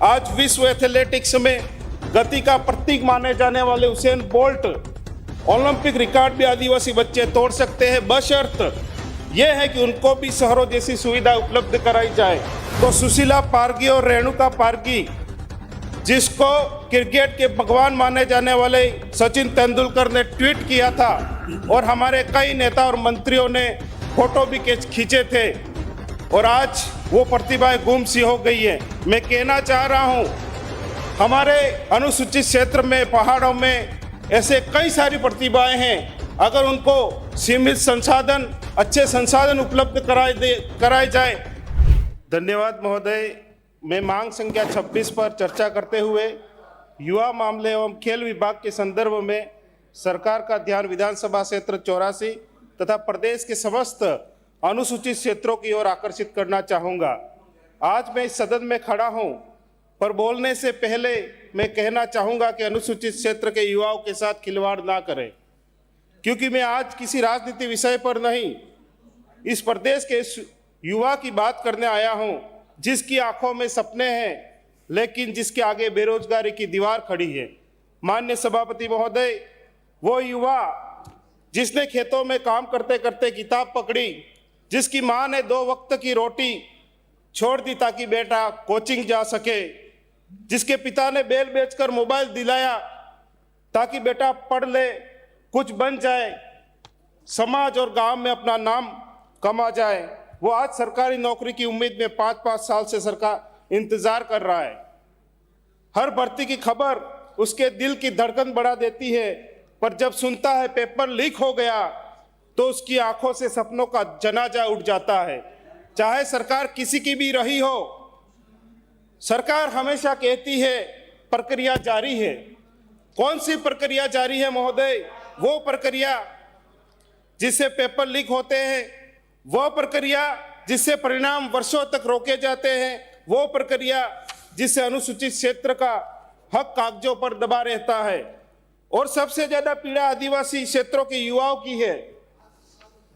आज विश्व एथलेटिक्स में गति का प्रतीक माने जाने वाले उसेन बोल्ट ओलंपिक रिकॉर्ड भी आदिवासी बच्चे तोड़ सकते हैं, बशर्त यह है कि उनको भी शहरों जैसी सुविधा उपलब्ध कराई जाए। तो सुशीला पारगी और रेणुका पारगी, जिसको क्रिकेट के भगवान माने जाने वाले सचिन तेंदुलकर ने ट्वीट किया था और हमारे कई नेता और मंत्रियों ने फोटो भी खींचे थे, और आज वो प्रतिभाएं गुम सी हो गई है। मैं कहना चाह रहा हूँ, हमारे अनुसूचित क्षेत्र में, पहाड़ों में ऐसे कई सारी प्रतिभाएं हैं। अगर उनको सीमित संसाधन, अच्छे संसाधन उपलब्ध कराए जाए। धन्यवाद महोदय। मैं मांग संख्या 26 पर चर्चा करते हुए युवा मामले एवं खेल विभाग के संदर्भ में सरकार का ध्यान विधानसभा क्षेत्र 84 तथा प्रदेश के समस्त अनुसूचित क्षेत्रों की ओर आकर्षित करना चाहूँगा। आज मैं इस सदन में खड़ा हूँ, पर बोलने से पहले मैं कहना चाहूँगा कि अनुसूचित क्षेत्र के युवाओं के साथ खिलवाड़ ना करें, क्योंकि मैं आज किसी राजनीति विषय पर नहीं, इस प्रदेश के युवा की बात करने आया हूँ, जिसकी आंखों में सपने हैं लेकिन जिसके आगे बेरोजगारी की दीवार खड़ी है। माननीय सभापति महोदय, वो युवा जिसने खेतों में काम करते करते किताब पकड़ी, जिसकी मां ने 2 वक्त की रोटी छोड़ दी ताकि बेटा कोचिंग जा सके, जिसके पिता ने बैल बेचकर मोबाइल दिलाया ताकि बेटा पढ़ ले, कुछ बन जाए, समाज और गांव में अपना नाम कमा जाए, वो आज सरकारी नौकरी की उम्मीद में 5-5 साल से सरकार इंतजार कर रहा है। हर भर्ती की खबर उसके दिल की धड़कन बढ़ा देती है, पर जब सुनता है पेपर लीक हो गया तो उसकी आंखों से सपनों का जनाजा उठ जाता है। चाहे सरकार किसी की भी रही हो, सरकार हमेशा कहती है प्रक्रिया जारी है। कौन सी प्रक्रिया जारी है महोदय? वो प्रक्रिया जिससे पेपर लीक होते हैं, वो प्रक्रिया जिससे परिणाम वर्षों तक रोके जाते हैं, वो प्रक्रिया जिससे अनुसूचित क्षेत्र का हक कागजों पर दबा रहता है। और सबसे ज्यादा पीड़ा आदिवासी क्षेत्रों के युवाओं की है,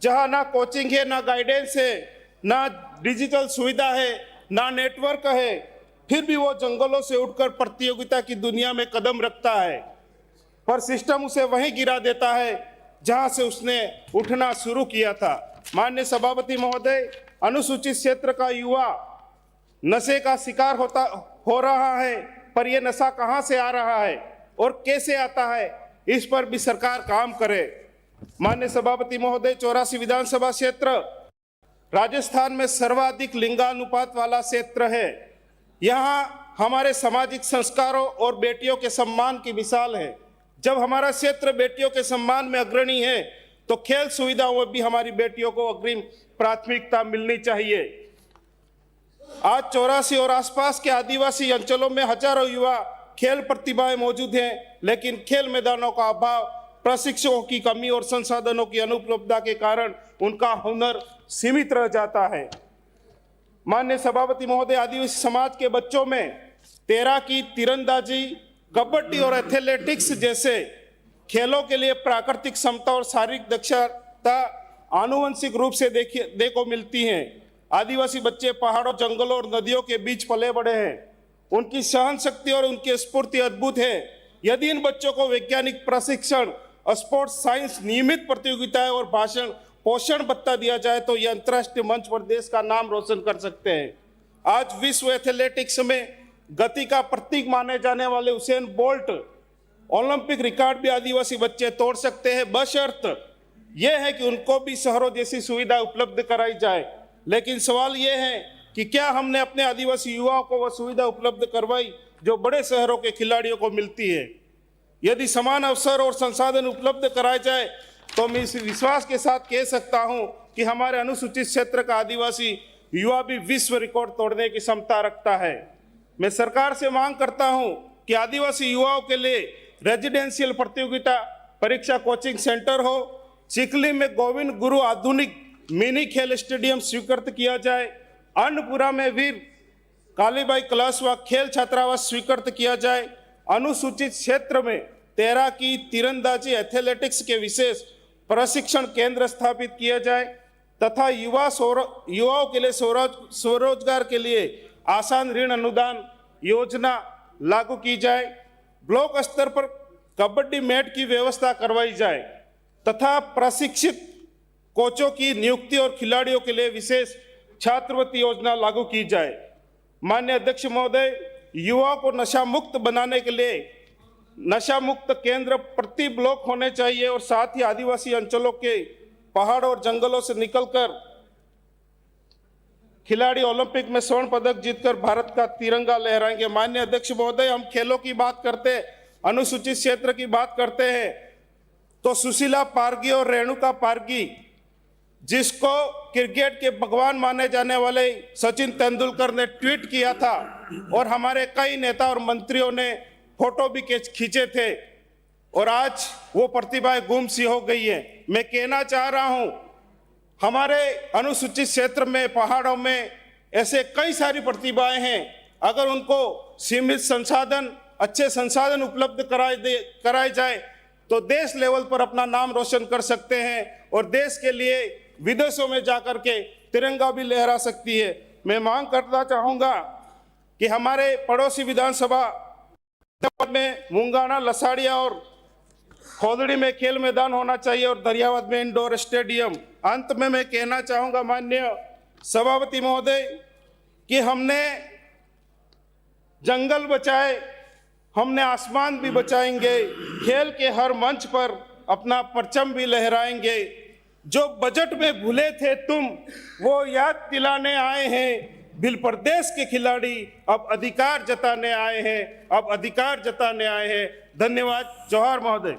जहां ना कोचिंग है, ना गाइडेंस है, ना डिजिटल सुविधा है, ना नेटवर्क है, फिर भी वो जंगलों से उठकर प्रतियोगिता की दुनिया में कदम रखता है, पर सिस्टम उसे वहीं गिरा देता है जहां से उसने उठना शुरू किया था। माननीय सभापति महोदय, अनुसूचित क्षेत्र का युवा नशे का शिकार हो रहा है, पर यह नशा कहां से आ रहा है और कैसे आता है, इस पर भी सरकार काम करे। माननीय सभापति महोदय, 84 विधानसभा क्षेत्र राजस्थान में सर्वाधिक लिंगानुपात वाला क्षेत्र है। यहाँ हमारे सामाजिक संस्कारों और बेटियों के सम्मान की मिसाल है। जब हमारा क्षेत्र बेटियों के सम्मान में अग्रणी है, तो खेल सुविधाओं में भी हमारी बेटियों को अग्रिम प्राथमिकता मिलनी चाहिए। आज 84 और आसपास के आदिवासी अंचलों में हजारों युवा खेल प्रतिभाएं मौजूद हैं, लेकिन खेल मैदानों का अभाव, प्रशिक्षकों की कमी और संसाधनों की अनुपलब्धता के कारण उनका हुनर सीमित रह जाता है। माननीय सभापति महोदय, आदिवासी समाज के बच्चों में तैराकी, तीरंदाजी, कबड्डी और एथलेटिक्स जैसे खेलों के लिए प्राकृतिक क्षमता और शारीरिक दक्षता आनुवंशिक रूप से देखो मिलती हैं। आदिवासी बच्चे पहाड़ों, जंगलों और नदियों के बीच पले बड़े हैं। उनकी सहन शक्ति और उनकी स्फूर्ति अद्भुत है। यदि इन बच्चों को वैज्ञानिक प्रशिक्षण, स्पोर्ट्स साइंस, नियमित प्रतियोगिताएं और भाषण पोषण भत्ता दिया जाए तो ये अंतर्राष्ट्रीय मंच पर देश का नाम रोशन कर सकते हैं। आज विश्व एथलेटिक्स में गति का प्रतीक माने जाने वाले उसेन बोल्ट ओलंपिक रिकॉर्ड भी आदिवासी बच्चे तोड़ सकते हैं, बशर्त यह है कि उनको भी शहरों जैसी सुविधा उपलब्ध कराई जाए। लेकिन सवाल यह है कि क्या हमने अपने आदिवासी युवाओं को वह सुविधा उपलब्ध करवाई जो बड़े शहरों के खिलाड़ियों को मिलती है? यदि समान अवसर और संसाधन उपलब्ध कराए जाए तो मैं इस विश्वास के साथ कह सकता हूं कि हमारे अनुसूचित क्षेत्र का आदिवासी युवा भी विश्व रिकॉर्ड तोड़ने की क्षमता रखता है। मैं सरकार से मांग करता हूं कि आदिवासी युवाओं के लिए रेजिडेंशियल प्रतियोगिता परीक्षा कोचिंग सेंटर हो, चिखली में गोविंद गुरु आधुनिक मिनी खेल स्टेडियम स्वीकृत किया जाए, अन्नपुरा में वीर कालीबाई क्लास व खेल छात्रावास स्वीकृत किया जाए, अनुसूचित क्षेत्र में तैराकी, तीरंदाजी, एथलेटिक्स के विशेष प्रशिक्षण केंद्र स्थापित किया जाए तथा युवाओं के लिए स्वरोजगार के लिए आसान ऋण अनुदान योजना लागू की जाए, ब्लॉक स्तर पर कबड्डी मैट की व्यवस्था करवाई जाए तथा प्रशिक्षित कोचों की नियुक्ति और खिलाड़ियों के लिए विशेष छात्रवृत्ति योजना लागू की जाए। माननीय अध्यक्ष महोदय, युवाओं को नशा मुक्त बनाने के लिए नशा मुक्त केंद्र प्रति ब्लॉक होने चाहिए और साथ ही आदिवासी अंचलों के पहाड़ों और जंगलों से निकलकर खिलाड़ी ओलंपिक में स्वर्ण पदक जीतकर भारत का तिरंगा लहराएंगे। माननीय अध्यक्ष महोदय, हम खेलों की बात करते, अनुसूचित क्षेत्र की बात करते हैं तो सुशीला पारगी और रेणुका पारगी, जिसको क्रिकेट के भगवान माने जाने वाले सचिन तेंदुलकर ने ट्वीट किया था और हमारे कई नेता और मंत्रियों ने फोटो भी खींचे थे, और आज वो प्रतिभाएं गुम सी हो गई है। मैं कहना चाह रहा हूं, हमारे अनुसूचित क्षेत्र में, पहाड़ों में ऐसे कई सारी प्रतिभाएं हैं। अगर उनको सीमित संसाधन, अच्छे संसाधन उपलब्ध कराए जाए तो देश लेवल पर अपना नाम रोशन कर सकते हैं और देश के लिए विदेशों में जाकर के तिरंगा भी लहरा सकती है। मैं मांग करना चाहूँगा कि हमारे पड़ोसी विधानसभा में मुंगाना, लसाड़िया और खोदड़ी में खेल मैदान होना चाहिए और दरियावद में इंडोर स्टेडियम। अंत में मैं कहना चाहूँगा माननीय सभापति महोदय कि हमने जंगल बचाए, हमने आसमान भी बचाएंगे, खेल के हर मंच पर अपना परचम भी लहराएंगे। जो बजट में भूले थे तुम, वो याद दिलाने आए हैं। बिल प्रदेश के खिलाड़ी अब अधिकार जताने आए हैं, अब अधिकार जताने आए हैं। धन्यवाद। जोहार महोदय।